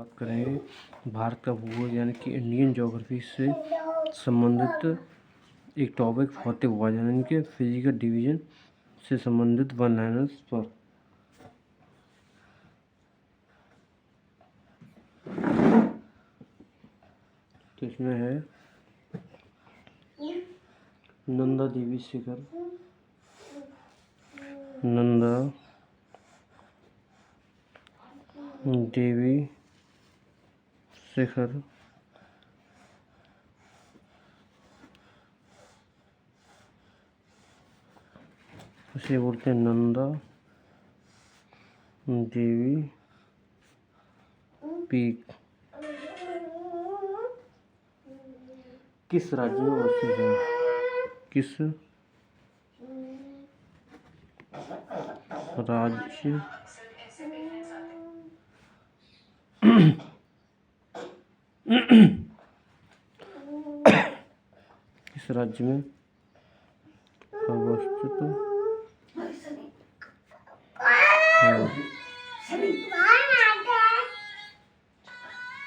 बात करेंगे भारत का भूगोल यानी कि इंडियन ज्योग्राफी से संबंधित एक टॉपिक भौतिक विभाजन यानी कि फिजिकल डिवीजन से संबंधित वन लाइनर्स पर। तो इसमें है नंदा देवी शिखर, नंदा देवी शिखर, इसे बोलते हैं नंदा देवी पीक। किस राज्य में अवस्थित है? किस राज्य किस राज्य में अवस्थित है?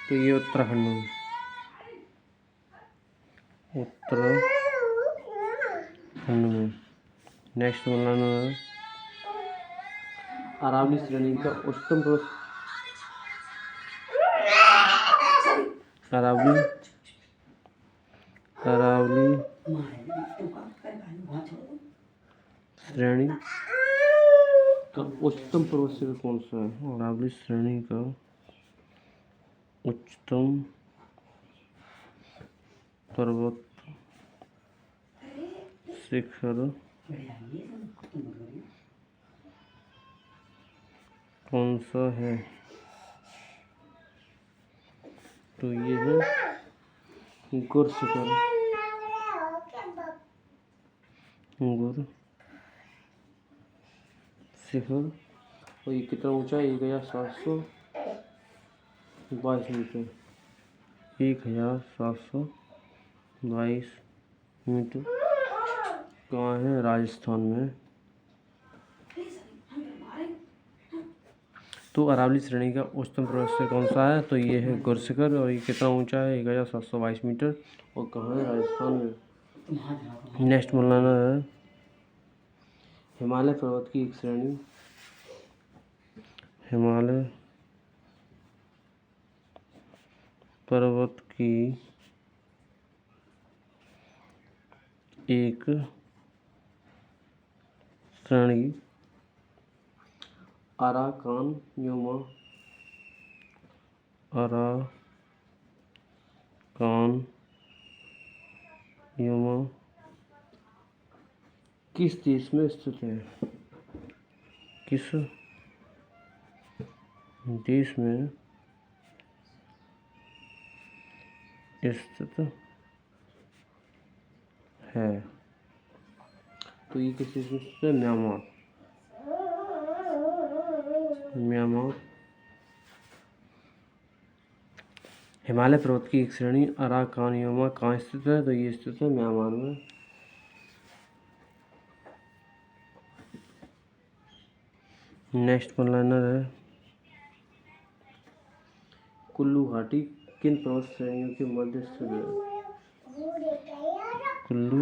तो ये उत्तराखंड में, उत्तराखंड में। नेक्स्ट बनाना है अरावली श्रेणी का उच्चतम पर्वत। अरावली श्रेणी का उच्चतम पर्वत शिखर कौन सा है? अरावली श्रेणी का उच्चतम पर्वत शिखर कौन सा है? तो ये है गुर शिखर। गुर शिखर। और ये कितना ऊंचा है? 1722 मीटर। 1722 मीटर। कहाँ है? राजस्थान में। तो अरावली श्रेणी का उच्चतम पर्वत शिखर कौन सा है? तो ये है गुर शिखर। और ये कितना ऊंचा है? 1722 मीटर। और कहाँ है? राजस्थान में। नेक्स्ट मौलाना है हिमालय पर्वत की एक श्रेणी। हिमालय पर्वत की एक श्रेणी अराकानयुमा। अराकानयुमा किस देश में स्थित है? किस देश में स्थित है? तो ये किस देश में स्थित है? म्यांमार। म्यांमार। हिमालय पर्वत की एक श्रेणी अराकानयुमा कहाँ स्थित है? तो ये स्थित है म्यांमार में। नेक्स्ट वन लाइनर है कुल्लू घाटी किन पर्वत श्रेणियों के मध्य स्थित है? कुल्लू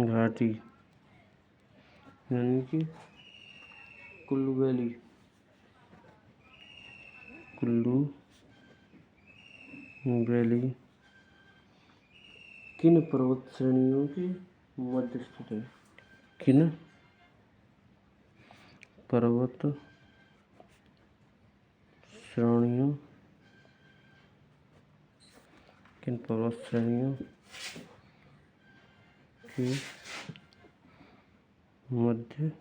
घाटी यानी कि कुल्लू वैली। कुल्लू वैली किन पर्वत श्रेणियों के मध्य स्थित है? किन पर्वत श्रेणियों किन पर्वत श्रेणियों के मध्य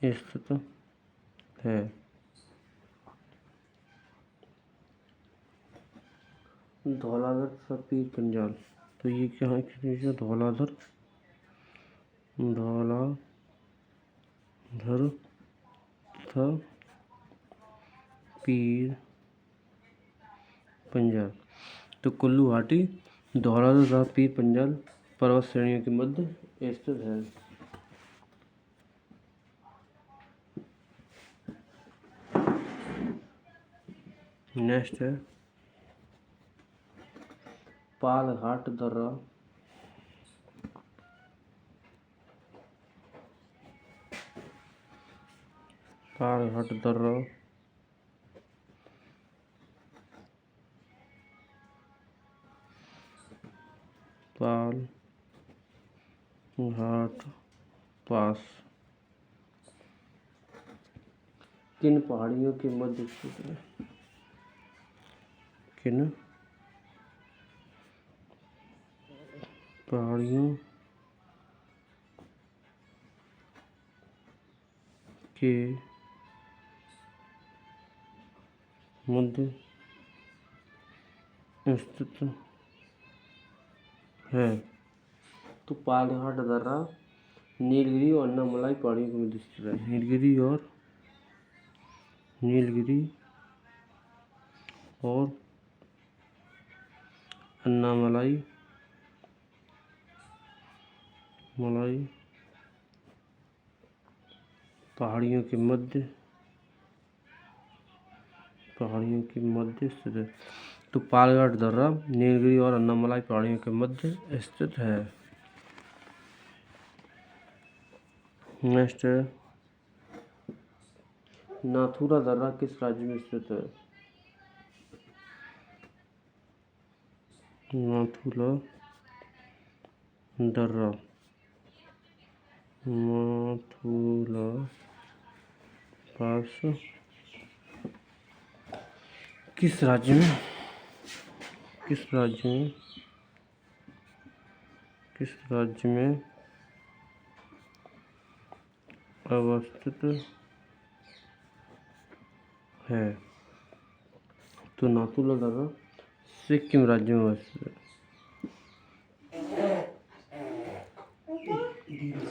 स्थित है? धौलाधर तथा पीर पंजाल। तो ये क्या है? धौलाधर तथा पीर पंजाल। तो कुल्लू घाटी धौलाधर तथा पीर पंजाल पर्वत श्रेणियों के मध्य स्थित है। नेक्स्ट है पालघाट दर्रा, पालघाट दर्रा, पालघाट पास किन पहाड़ियों के मध्य स्थित है? किन पहाड़ियों के मध्य स्थित है? तो पालघाट दर्रा नीलगिरी और अन्नामलाई पहाड़ियों के मध्य स्थित है। नीलगिरी और अन्नामलाई पहाड़ियों के मध्य स्थित है। तो पालघाट दर्रा नीलगिरी और अन्नामलाई पहाड़ियों के मध्य स्थित है। नेक्स्ट है नाथुला दर्रा किस राज्य में स्थित है? नाथुला दर्रा पास किस राज्य में अवस्थित है? तो नाथुला दर्रा सिक्किम राज्य में अवस्थित है।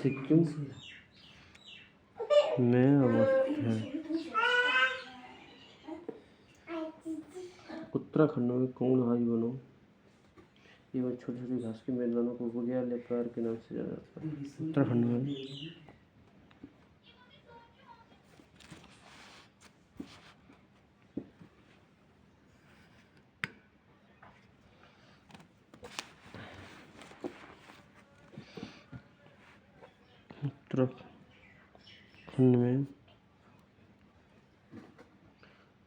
सिक्किम में अवस्थित है। उत्तराखंड में कोणधारी वनों एवं छोटी छोटी घास के मैदानों को बुग्याल या प्यार के नाम से जाना जाता है। उत्तराखंड में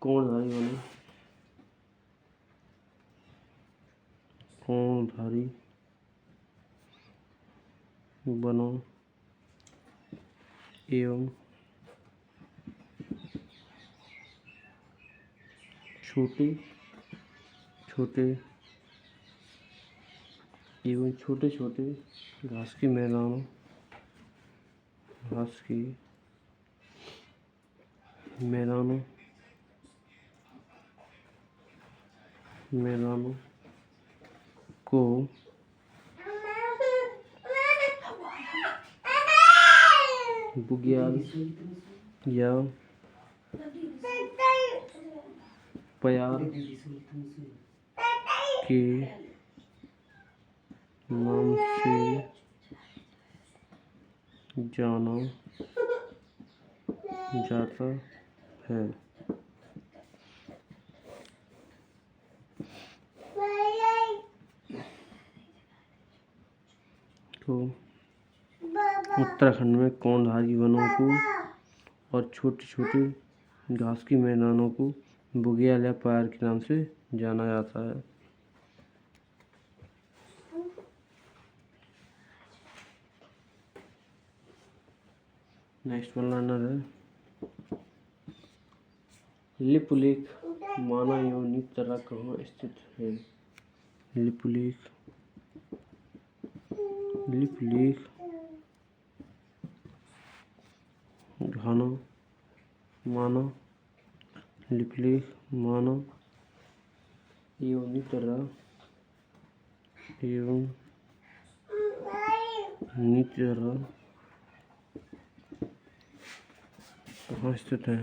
कोणधारी वनों एवं छोटे छोटे घास के मैदानों को बुग्याल या प्यार के नाम से जाना जाता है। तो उत्तराखंड में कोणधारी वनों को और छोटे छोटे घास के मैदानों को बुग्याल या प्यार के नाम से जाना जाता है। नेक्स्ट वन लर्नर है लिपुलेख माना एवं नीतरा कहाँ स्थित है? लिपुलेख माना एवं नीतरा कहाँ स्थित है?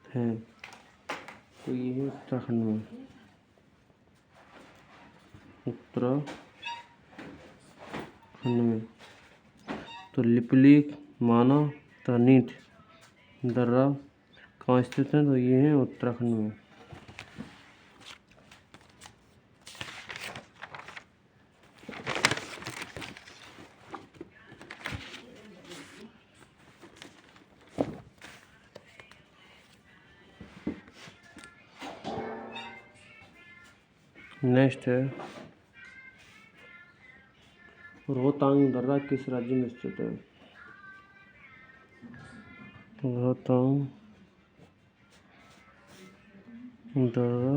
है तो ये है उत्तराखंड में। खंड में। तो लिपुलेख, माना, तनीत, दर्रा कहाँ स्थित है? तो ये है उत्तराखंड में। नेक्स्ट है रोहतांग दर्रा किस राज्य में स्थित है? रोहतांग दर्रा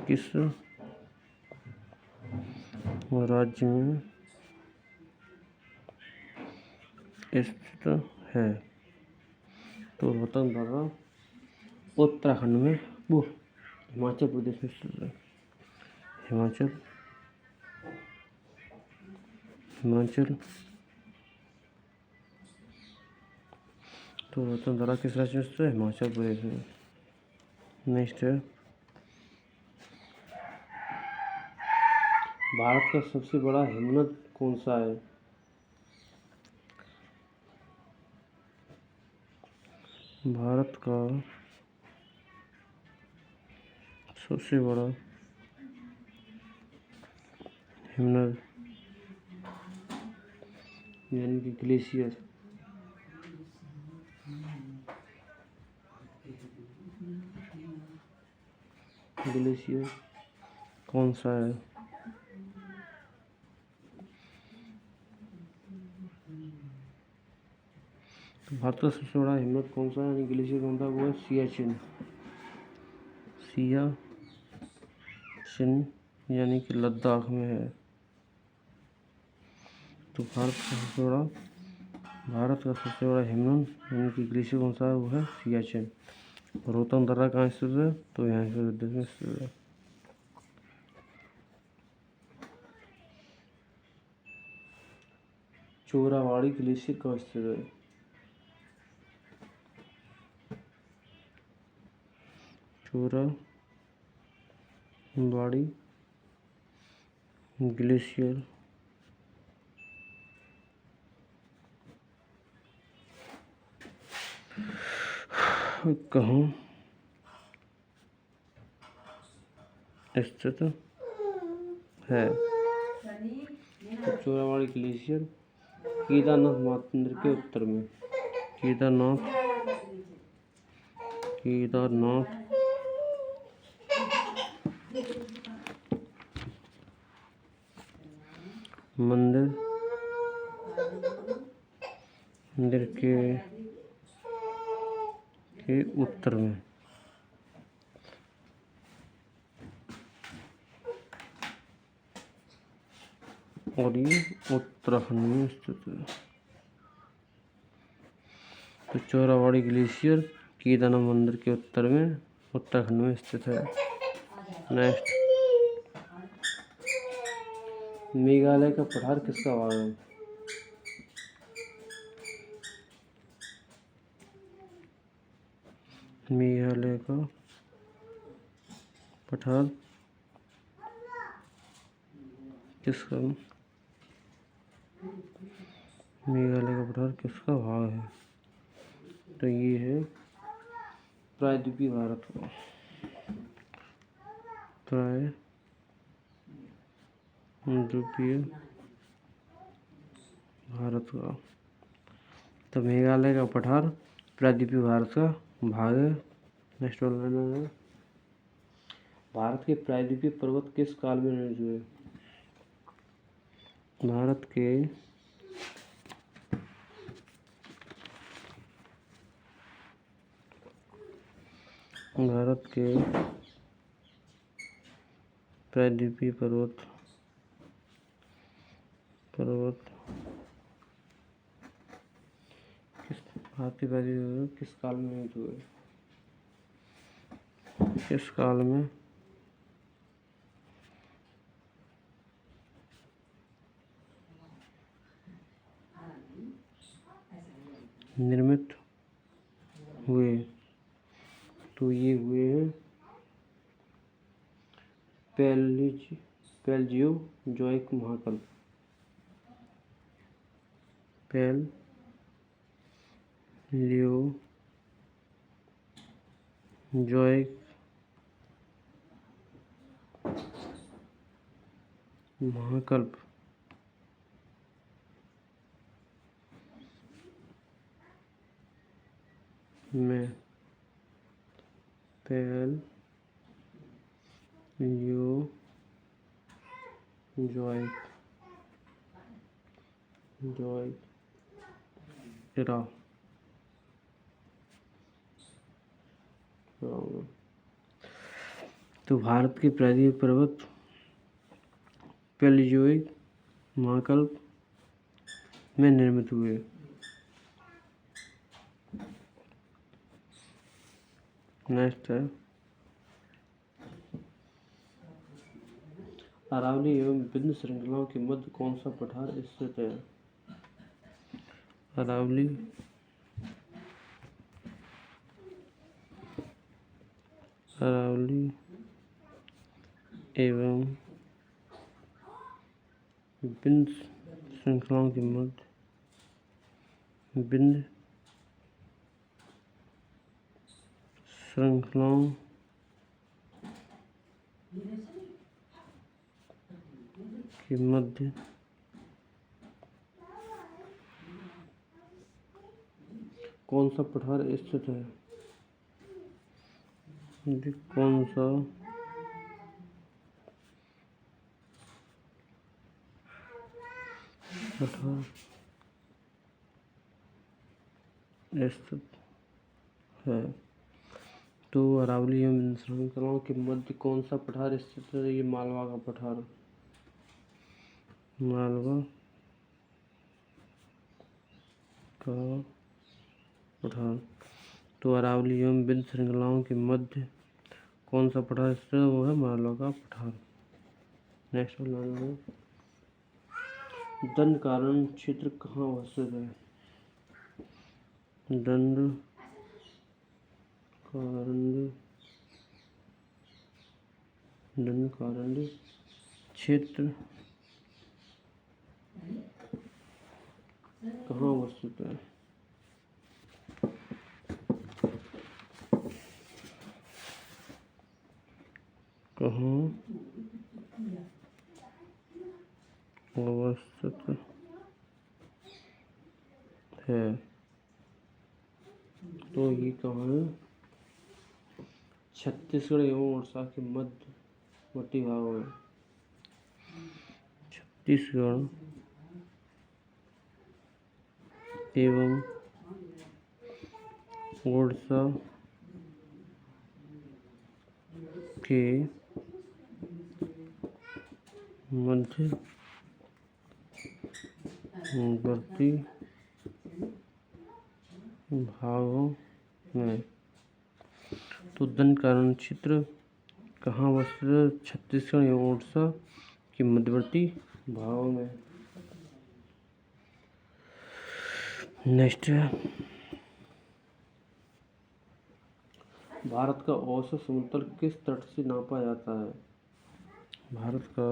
किस राज्य में स्थित है? तो रोहतांग दर्रा उत्तराखंड में, वो हिमाचल प्रदेश में स्थित है। हिमाचल तो रोहतांग दर्रा किस राज्य में स्थित है? हिमाचल प्रदेश में। नेक्स्ट है भारत का सबसे बड़ा हिमनद कौन सा है? भारत का सबसे बड़ा हिमनद यानी कि ग्लेशियर कौन सा है? तो भारत का सबसे बड़ा हिमनद कौन सा है यानी ग्लेशियर कौन सा? वो है सियाचिन यानी कि लद्दाख में है। तो भारत का सबसे बड़ा हिमनद यानी कि ग्लेशियर कौन सा है? वो है सियाचिन। रोहतांग दर्रा कहाँ स्थित है? तो यहाँ प्रदेश में स्थित है। चोरावाड़ी ग्लेशियर कहाँ स्थित है? चोरावाड़ी ग्लेशियर कहाँ स्थित है? तो चोरावाड़ी ग्लेशियर केदारनाथ मंदिर के उत्तर में। केदारनाथ मंदिर के उत्तर में। और ये उत्तराखंड में स्थित है। तो चोरावाड़ी ग्लेशियर केदारनाथ मंदिर के उत्तर में उत्तराखंड में स्थित है। नेक्स्ट, मेघालय का पठार किसका भाग है? मेघालय का पठार किसका भाग है? तो ये है प्रायद्वीपीय भारत का। प्रायद्वीपीय भारत का। तो मेघालय का पठार प्रायद्वीपीय भारत का भाग है। नेक्स्ट वाला है भारत के प्रायद्वीपीय पर्वत किस काल में निर्मित हुए? भारत के प्रायद्वीपीय पर्वत किस काल में निर्मित हुए? किस काल में निर्मित हुए? तो ये हुए हैं पैलियोलिथिक पैलियोजोइक महाकल्प। पैलियोजोइक महाकल्प में पैलियोजोइक एरा तो भारत के प्रायद्वीपीय पर्वत पैलियोजोइक महाकल्प में निर्मित हुए। नेक्स्ट है अरावली एवं विंध्य श्रृंखलाओं के मध्य कौन सा पठार स्थित है? अरावली एवं विंध्य श्रृंखलाओं के मध्य विंध्य श्रृंखलाओं के मध्य कौन सा पठार स्थित है? कौन सा पठार स्थित है? तो अरावली एवं विंध्य श्रृंखलाओं के मध्य कौन सा पठार स्थित है? ये मालवा का पठार, मालवा का पठार। तो अरावली एवं विंध्य श्रृंखलाओं के मध्य कौन सा पठार स्थित है? वो है मालवा का पठार। नेक्स्ट है दंडकारण्य क्षेत्र कहाँ अवस्थित है? दंडकारण्य क्षेत्र कहाँ अवस्थित है? कहाँ अवस्थित है? तो ये कहाँ है? छत्तीसगढ़ एवं उड़ीसा के मध्यवर्ती भागों में। छत्तीसगढ़ एवं उड़ीसा के मध्यवर्ती भागों में। तो दंडकारण्य क्षेत्र कहाँ अवस्थित है? छत्तीसगढ़ एवं उड़ीसा के मध्यवर्ती भागों में। नेक्स्ट है भारत का औसत समुद्र किस तट से नापा जाता है? भारत का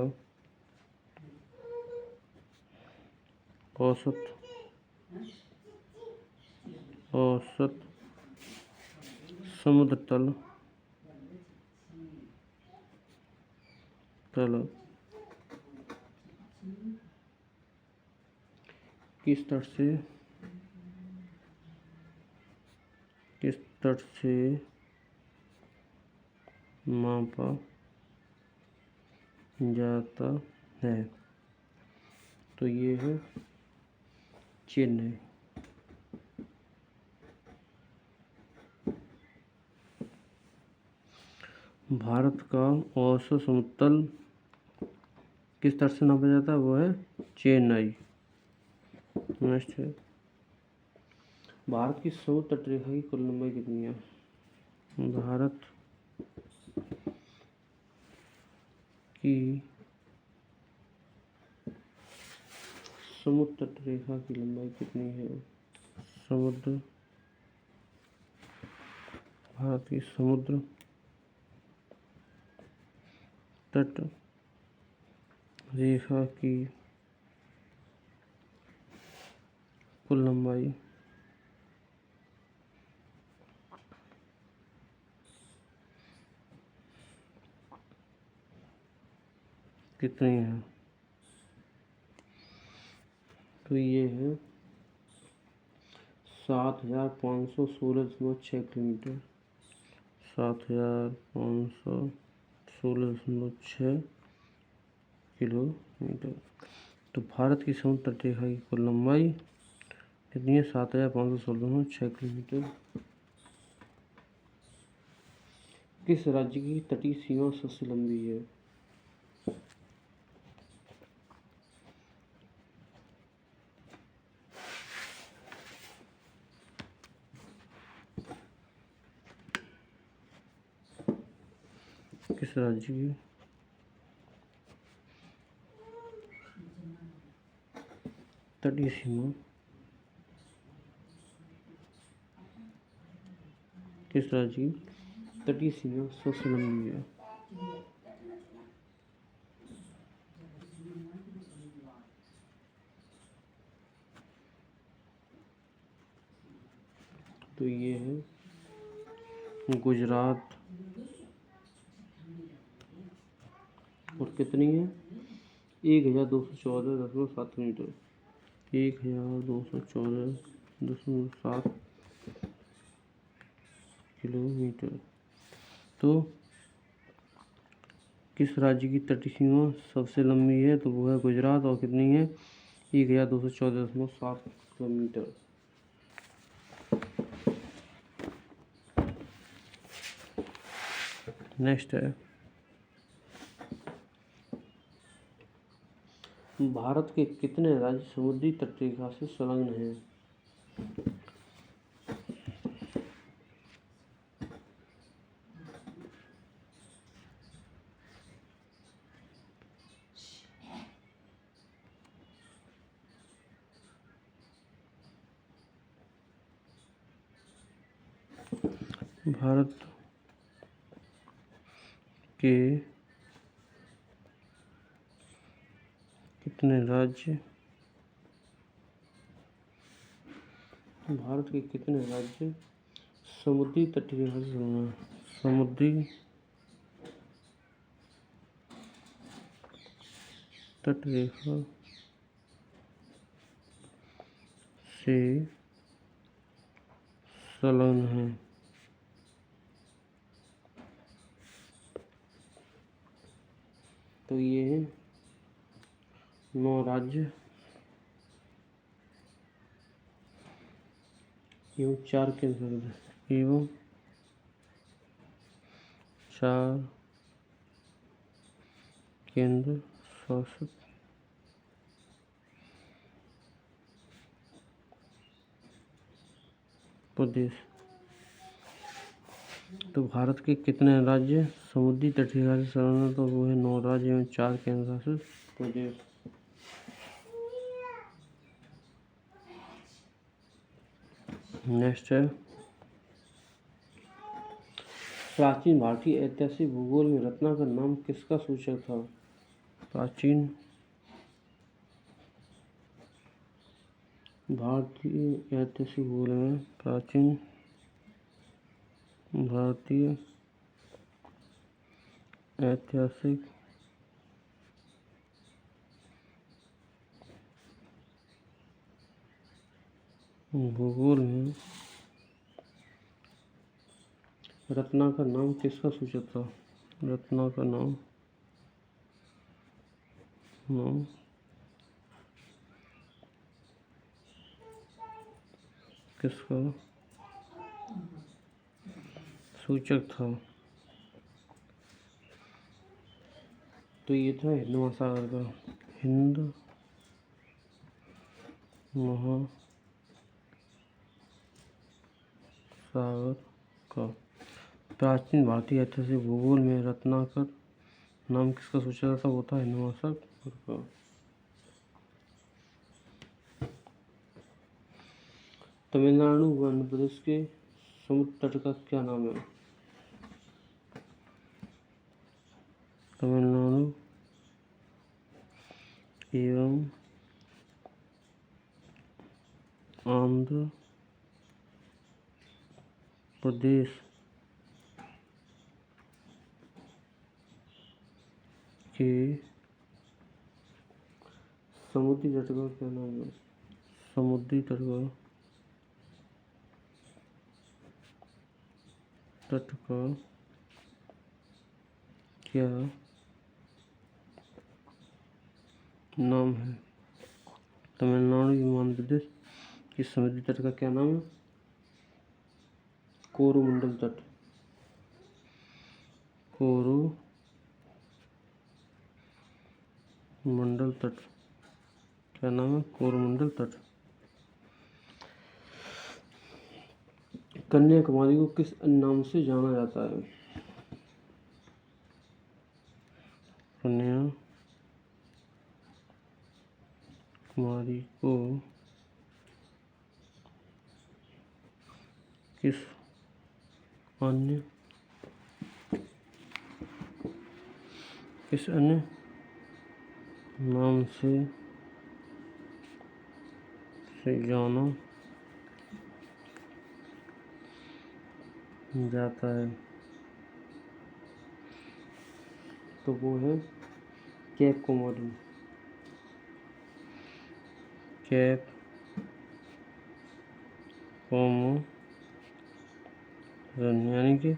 औसत समुद्र तल किस तट से मापा जाता है? तो ये है चेन्नई। भारत का औसत समुद्र तल किस तट से नापा जाता है? वो है चेन्नई। नेक्स्ट है भारत की समुद्र तटरेखा की कुल लंबाई कितनी है? भारत की समुद्र तटरेखा की लंबाई कितनी है? भारत की समुद्र तट रेखा की कुल लंबाई कितनी है? तो ये है 7516.6 किलोमीटर। 7516.6 किलोमीटर। तो भारत की समुद्र तट रेखा की कुल लंबाई कितनी है? 7516.6 किलोमीटर। किस राज्य की तटीय सीमा सबसे लंबी है? किस राज्य की तटीय सीमा किस राज्य की तटीय सीमा सबसे लंबी है? तो ये है गुजरात। और कितनी है? 1214.7 मीटर। 1214.7 किलोमीटर। तो किस राज्य की तटीय सीमा सबसे लंबी है? तो वो है गुजरात। और कितनी है? 1214.7 किलोमीटर। नेक्स्ट है, भारत के कितने राज्य समुद्री तटरेखा से संलग्न हैं? भारत के कितने राज्य समुद्री तटरेखा से संलग्न हैं? समुद्री तटरेखा से संलग्न हैं। तो ये है 9 राज्य एवं 4 केंद्र शासित प्रदेश। तो भारत के कितने राज्य समुद्री तटरेखा से संलग्न हैं? तो वो है 9 राज्य एवं 4 केंद्र शासित प्रदेश। नेक्स्ट है, प्राचीन भारतीय ऐतिहासिक भूगोल में रत्नाकर नाम किसका सूचक था? प्राचीन भारतीय ऐतिहासिक भूगोल में प्राचीन भारतीय ऐतिहासिक भूगोल में रत्नाकर नाम किसका सूचक था? रत्नाकर नाम किसका सूचक था? तो ये था हिंद महासागर का, हिंद महासागर का। प्राचीन भारतीय ऐतिहासिक भूगोल में रत्नाकर नाम किसका सूचक था? वो था हिंद महासागर का। तमिलनाडु व आंध्र प्रदेश के समुद्र तट का क्या नाम है? तमिलनाडु एवं आंध्र प्रदेश के समुद्री तट का क्या नाम है? समुद्री तट का क्या नाम है? तमिलनाडु यूनियन प्रदेश के समुद्री तट का क्या नाम है? कोरोमंडल तट। कोरोमंडल तट क्या नाम है? कोरोमंडल तट। कन्याकुमारी को किस नाम से जाना जाता है? कन्याकुमारी को किस अन्य नाम से जाना जाता है? तो वो है केप कोमोरिन। केप कोमोरिन यानी कि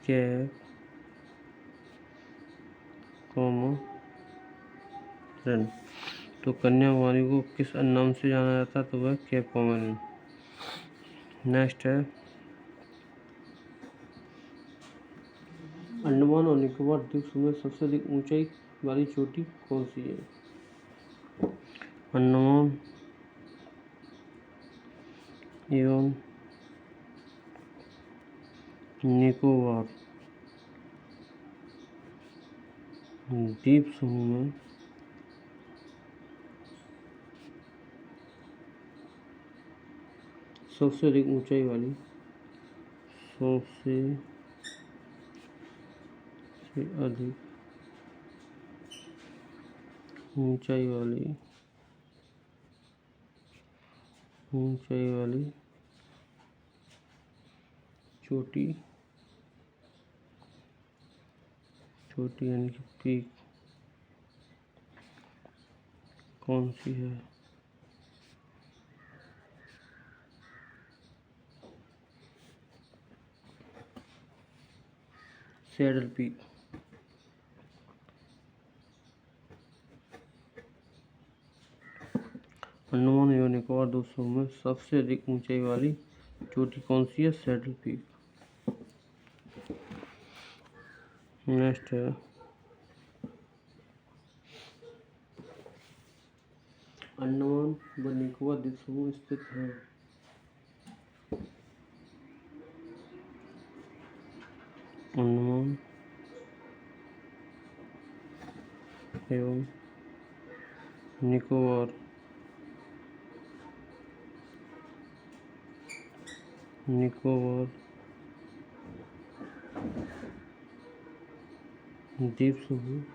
केप कोमोरिन। तो कन्याकुमारी को किस नाम से जाना जाता है? तो वह केप कोमोरिन। नेक्स्ट है अंडमान और निकोबार द्वीप समूह में सबसे अधिक ऊंचाई वाली चोटी कौन सी है? अंडमान एवं निकोबार द्वीप समूह में सबसे अधिक ऊंचाई वाली ऊंचाई वाली चोटी यानी कि पीक कौन सी है? Saddle peak. अंडमान एवं निकोबार द्वीप समूह में सबसे अधिक ऊंचाई वाली चोटी कौन सी है? Saddle peak. नेक्स्ट है अंडमान व निकोबार द्वीप समूह स्थित है। अंडमान एवं निकोबार द्वीप समूह स्थित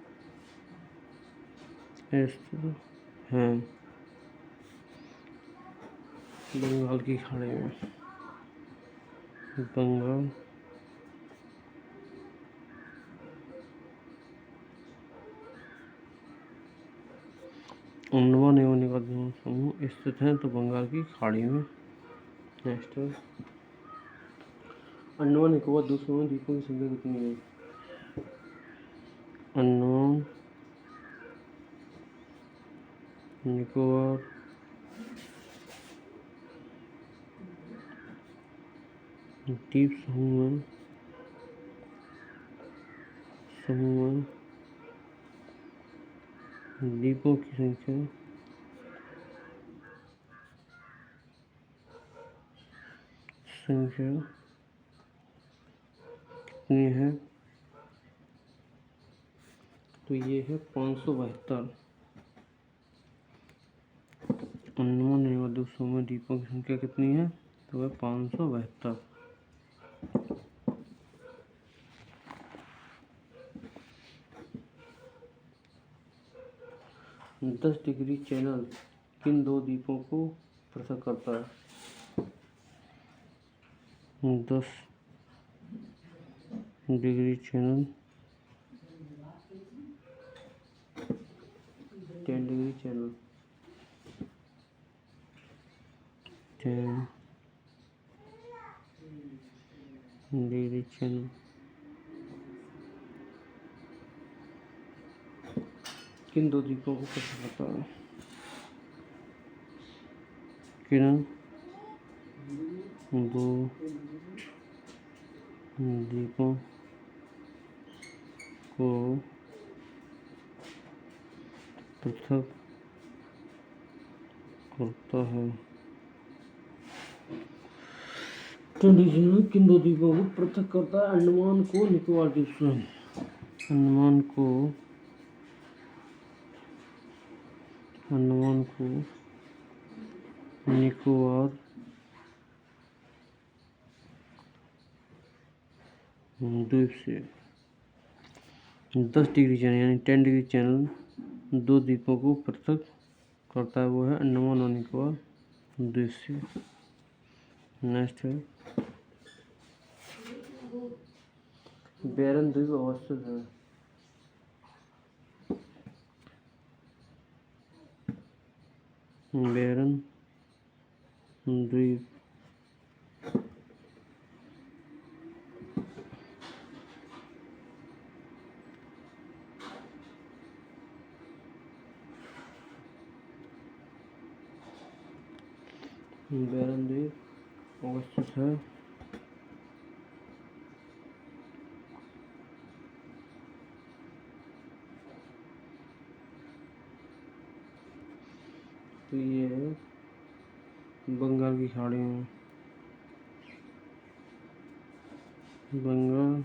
हैं बंगाल की खाड़ी में। अंडमान एवं निकोबार द्वीप समूह स्थित हैं तो बंगाल की खाड़ी में। नेक्स्ट है अंडमान निकोबार द्वीप समूह में द्वीपों की संख्या कितनी है? अंडमान निकोबार द्वीप समूह में द्वीपों की संख्या कितनी है? तो ये है 572। अंडमान निकोबार द्वीप समूह में द्वीपों की संख्या कितनी है? तो वह 572। 10 डिग्री चैनल किन दो द्वीपों को पृथक करता है? 10 degree channel 10 degree channel 10 degree channel किन दो द्वीपों को पृथक करता है? किन दो द्वीपों को पृथक करता है? किन दो द्वीपों को पृथक करता है? अंडमान को निकोबार द्वीप से। अंडमान को निकोबार द्वीप से। 10 डिग्री चैनल यानी 10 डिग्री चैनल दो द्वीपों को पृथक करता है, वो है अंडमान और निकोबार द्वीप से। नेक्स्ट है बैरन द्वीप अवस्थित है। बैरन द्वीप अवस्थित है। तो ये है बंगाल की खाड़ी में। बंगाल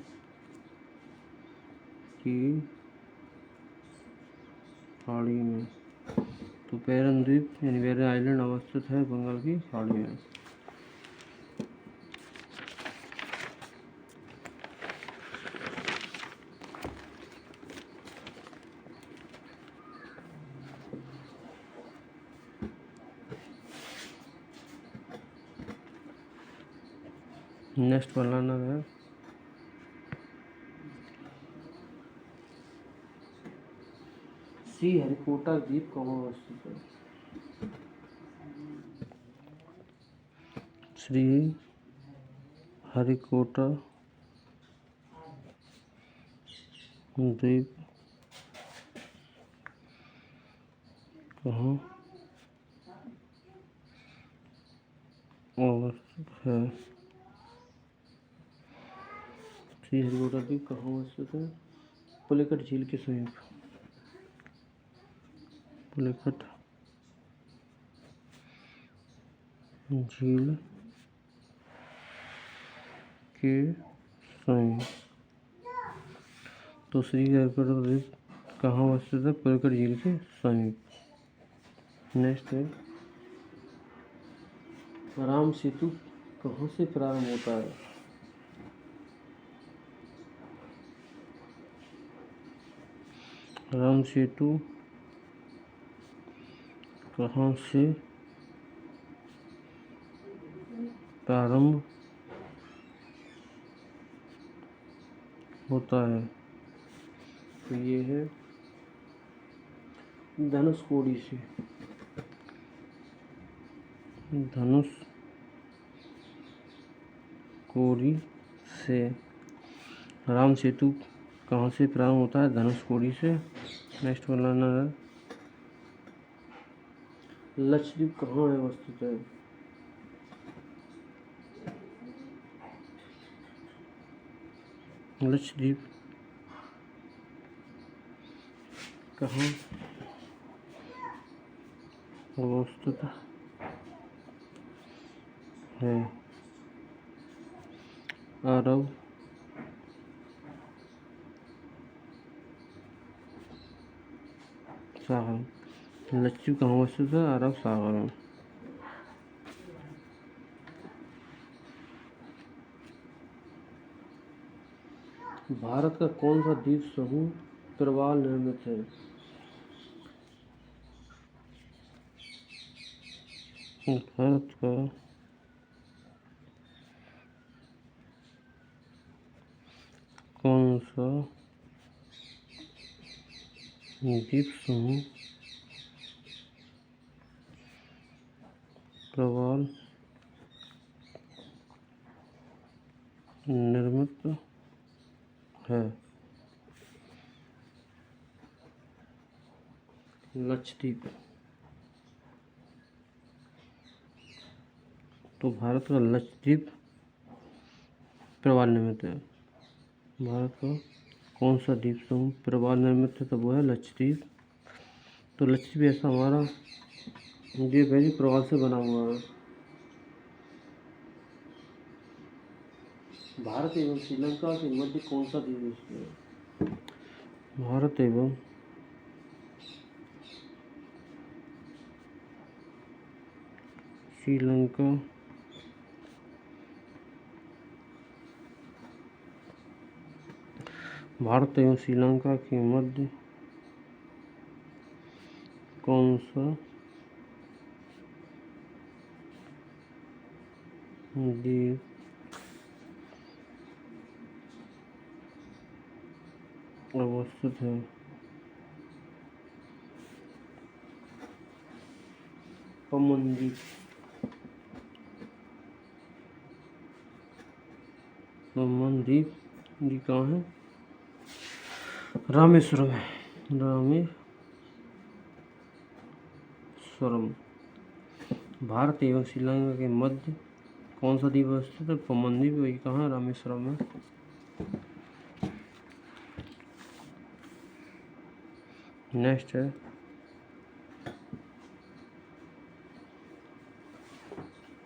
की खाड़ी में। तो बैरन द्वीप यानी बैरन आइलैंड अवस्थित है बंगाल की खाड़ी में। नेक्स्ट बनाना है श्रीहरिकोटा द्वीप कहाँ अवस्थित है? श्रीहरिकोटा द्वीप कहाँ अवस्थित है? श्रीहरिकोटा द्वीप कहाँ अवस्थित है? पुलिकट झील के समीप। पुलिकट झील के समीप। तो श्रीहरिकोटा द्वीप कहाँ अवस्थित है? पुलिकट झील के समीप। नेक्स्ट है राम सेतु कहाँ से प्रारंभ होता है? राम सेतु कहाँ से प्रारंभ होता है? तो ये है धनुषकोडी से। धनुषकोडी से राम सेतु कहाँ से प्रारंभ होता है? धनुषकोडी से। नेक्स्ट बनाना है लक्षद्वीप कहाँ अवस्थित है? लक्षद्वीप कहाँ अवस्थित है? अरब सागर। लक्षद्वीप कहाँ अवस्थित है? अरब सागर में। भारत का कौन सा द्वीप समूह प्रवाल निर्मित है? भारत का कौन सा द्वीप समूह प्रवाल निर्मित है? लक्षद्वीप। तो भारत का लक्षद्वीप प्रवाल निर्मित है। भारत का कौन सा द्वीप समूह प्रवाल निर्मित है? तो वो है लक्षद्वीप। तो लक्षद्वीप ऐसा हमारा द्वीप है जो प्रवाल से बना हुआ है। भारत एवं श्रीलंका के मध्य कौन सा द्वीप स्थित है? भारत एवं श्रीलंका भारत एवं श्रीलंका के मध्य कौन सा द्वीप अवस्थित है? पमन द्वीप। पमन द्वीप ये कहाँ है? रामेश्वरम है। रामेश्वरम। भारत एवं श्रीलंका के मध्य कौन सा द्वीप अवस्थित है? पमन द्वीप। वही कहाँ है? रामेश्वरम में। नेक्स्ट है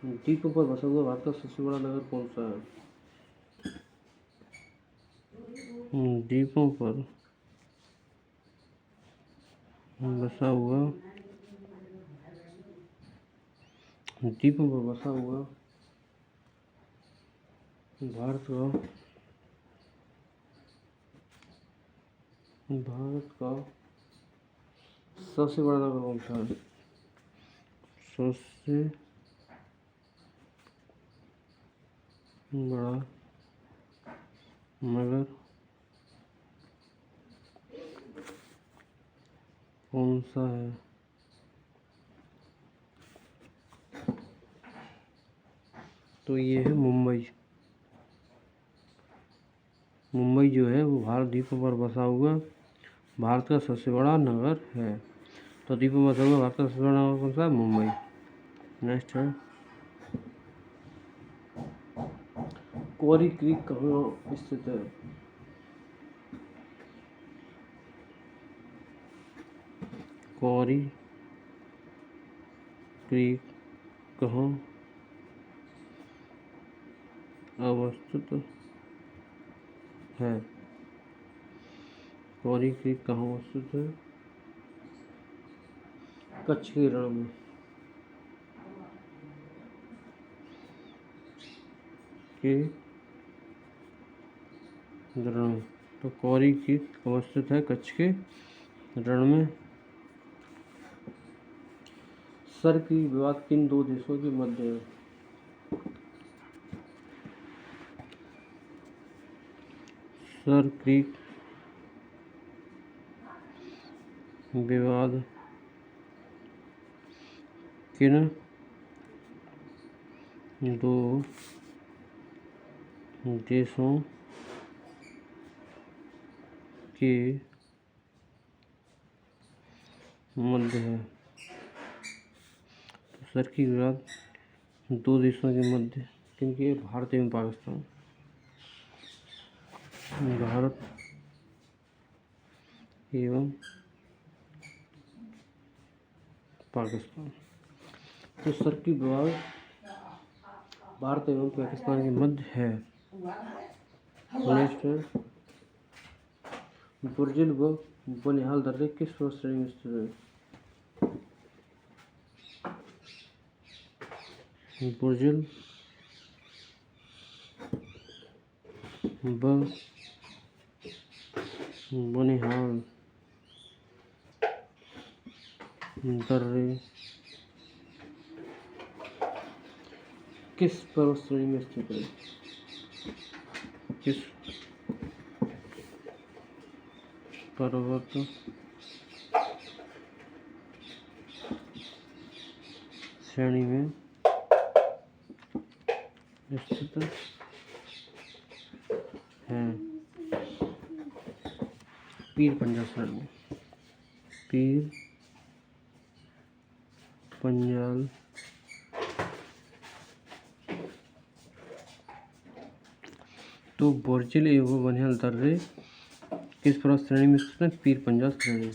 द्वीपों पर बसा हुआ भारत का सबसे बड़ा नगर कौन सा है? द्वीपों पर बसा हुआ द्वीपों पर बसा हुआ भारत का सबसे बड़ा नगर कौन सा है? सबसे बड़ा नगर कौन सा है? तो ये है मुंबई। मुंबई जो है वो भारत द्वीपों पर बसा हुआ भारत का सबसे बड़ा नगर है। तो द्वीपों पर बसा हुआ भारत का सबसे बड़ा नगर कौन सा है? मुंबई। नेक्स्ट है क्वारी क्रीक कहाँ स्थित है? क्वारी क्रीक कहाँ अवस्थित है? क्वारी क्रीक कहाँ अवस्थित है? कच्छ के रण में। रण में। तो क्वारी क्रीक अवस्थित है कच्छ के रण में। सर की विवाद किन दो देशों के मध्य है? सर क्रीक विवाद किन दो देशों के मध्य है? तो सर की विवाद दो देशों के मध्य किनके? भारत एवं पाकिस्तान। भारत एवं पाकिस्तान। तो सर की विवाद भारत एवं पाकिस्तान के मध्य है। नेक्स्ट है बुर्जिल व बनिहाल दर्रे किस पर्वत श्रेणी में स्थित है? बुर्जिल व बनिहाल दर्रे किस पर्वत श्रेणी में स्थित है? किस पर्वत श्रेणी में स्थित है? पीर पंजाल श्रेणी। पीर पंजाल तो बोर्जिल एवं बनिहाल दर्रे किस पर्वत श्रेणी में स्थित है? पीर पंजाल श्रेणी।